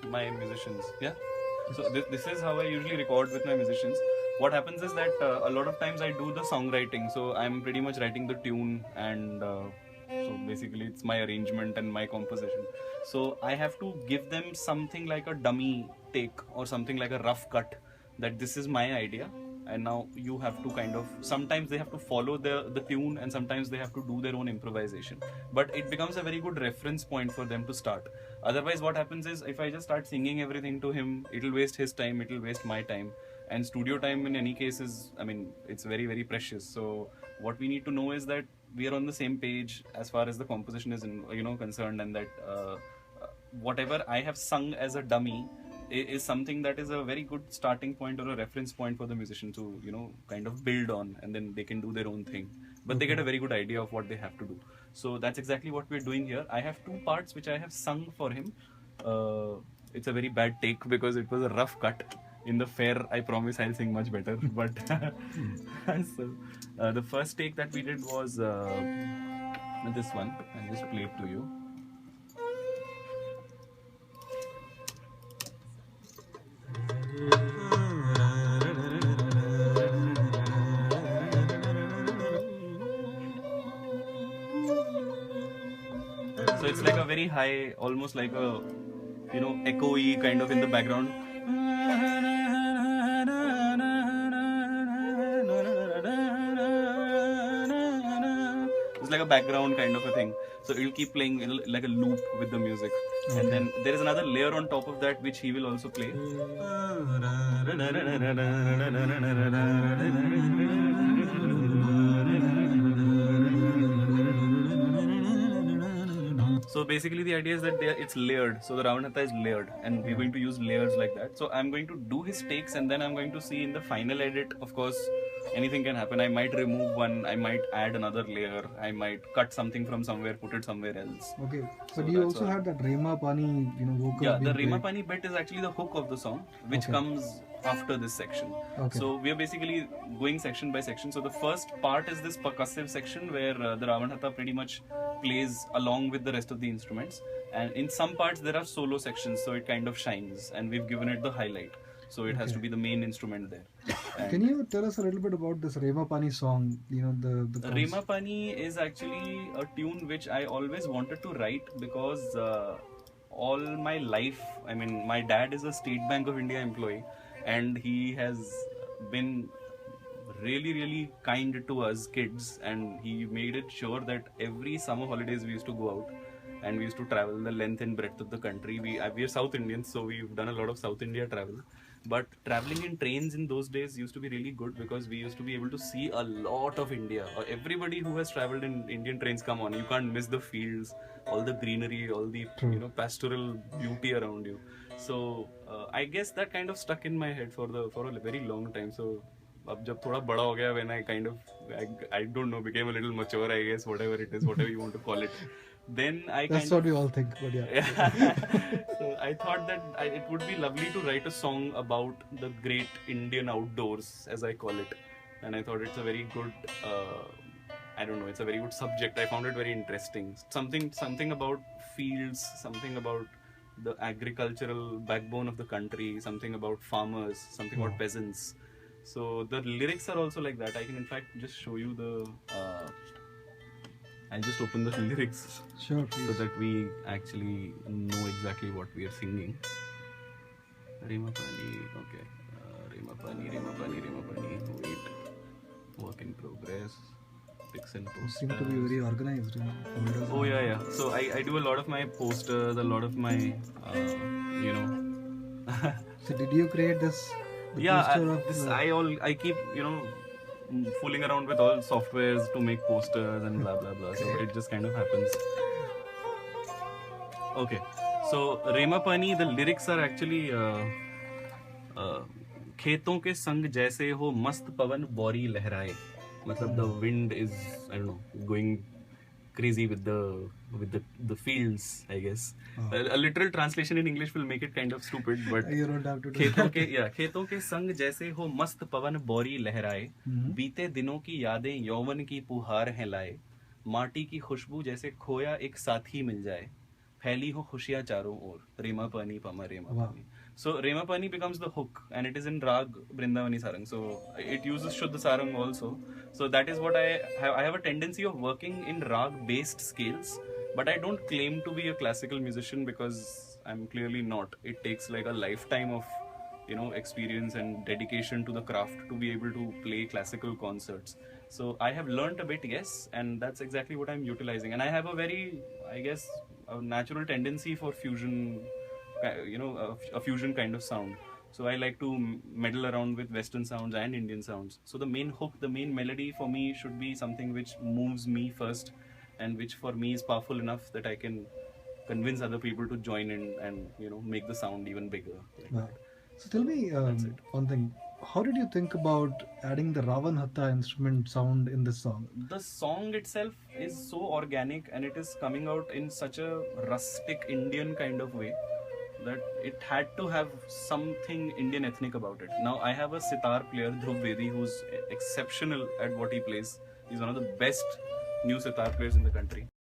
my musicians. Yeah. So this is how I usually record with my musicians. What happens is that a lot of times I do the songwriting. So I'm pretty much writing the tune, and so basically it's my arrangement and my composition. So I have to give them something like a dummy take or something like a rough cut, that this is my idea, and now you have to kind of, sometimes they have to follow the tune, and sometimes they have to do their own improvisation, but it becomes a very good reference point for them to start. Otherwise what happens is, if I just start singing everything to him, it'll waste his time, it'll waste my time, and studio time in any case is, I mean, it's very very precious. So what we need to know is that we are on the same page as far as the composition is concerned, and that whatever I have sung as a dummy is something that is a very good starting point or a reference point for the musician to kind of build on, and then they can do their own thing, but they get a very good idea of what they have to do. So that's exactly what we're doing here. I have 2 parts which I have sung for him. It's a very bad take because it was a rough cut. In the fair, I promise I'll sing much better. But so the first take that we did was this one. I'll just play it to you. So it's like a very high, almost like a echoey kind of in the background. It's like a background kind of a thing. So it'll keep playing like a loop with the music. Okay. And then there is another layer on top of that which he will also play. So basically the idea is that it's layered. So the Ravanatha is layered, and we're going to use layers like that. So I'm going to do his takes, and then I'm going to see in the final edit, of course, anything can happen. I might remove one, I might add another layer, I might cut something from somewhere, put it somewhere else. Okay. So do you also have that Rema Pani, vocal? Yeah, the Rema Pani bit is actually the hook of the song, which comes after this section. Okay. So we are basically going section by section. So the first part is this percussive section where the Ravanatha pretty much plays along with the rest of the instruments, and in some parts there are solo sections, so it kind of shines, and we've given it the highlight. So it has to be the main instrument there. And can you tell us a little bit about this Rema Pani song? The Rema Pani is actually a tune which I always wanted to write because all my life, I mean, my dad is a State Bank of India employee, and he has been really kind to us kids, and he made it sure that every summer holidays we used to go out and we used to travel the length and breadth of the country. We are South Indians, so we've done a lot of South India travel. But traveling in trains in those days used to be really good because we used to be able to see a lot of India. Everybody who has traveled in Indian trains, come on, you can't miss the fields, all the greenery, all the pastoral beauty around you. So I guess that kind of stuck in my head for a very long time. So अब जब थोड़ा बड़ा हो गया, when I kind of I don't know, became a little mature, I guess, whatever it is, whatever you want to call it. Then that's what we all think, but yeah. So I thought that it would be lovely to write a song about the great Indian outdoors, as I call it, and I thought it's a very good I don't know, it's a very good subject. I found it very interesting. Something about fields, something about the agricultural backbone of the country, something about farmers, something about peasants. So the lyrics are also like that. I can in fact just show you the I'll just open the lyrics. Sure, please. So that we actually know exactly what we are singing. Rema Pani, okay. Rema Pani, wait. Work in progress. Pix and posters. You seem to be very organized. Oh yeah. So I do a lot of my posters, a lot of my, So did you create this? I keep fooling around with all softwares to make posters and blah blah blah. So it just kind of happens. Okay, so Rema Pani, the lyrics are actually खेतों के संग जैसे हो मस्त पवन बोरी लहराए. मतलब the wind is, I don't know, going crazy with the fields, I guess. A literal translation in English will make it kind of stupid, but you don't have to do खेतों के संग जैसे हो मस्त पवन बोरी लहराए, बीते दिनों की यादें यौवन की पुहार हैं लाए, माटी की खुशबू जैसे खोया एक साथी मिल जाए, फैली हो खुशियाँ चारों ओर, रेमा पानी पमा रेमा Wow. पानी. So Rema Pani becomes the hook, and it is in Rag Brindavani Sarang. So it uses Shuddha Sarang also. So that is what I have. I have a tendency of working in Rag-based scales, but I don't claim to be a classical musician because I'm clearly not. It takes like a lifetime of experience and dedication to the craft to be able to play classical concerts. So I have learnt a bit, yes, and that's exactly what I'm utilizing. And I have a very, I guess, a natural tendency for fusion, a fusion kind of sound. So I like to meddle around with Western sounds and Indian sounds. So the main hook, the main melody for me should be something which moves me first, and which for me is powerful enough that I can convince other people to join in and make the sound even bigger. Wow. So tell me That's it. one thing. How did you think about adding the Ravan Hatta instrument sound in this song? The song itself is so organic, and it is coming out in such a rustic Indian kind of way that it had to have something Indian ethnic about it. Now I have a sitar player, Dhruv Vedi, who's exceptional at what he plays. He's one of the best new sitar players in the country.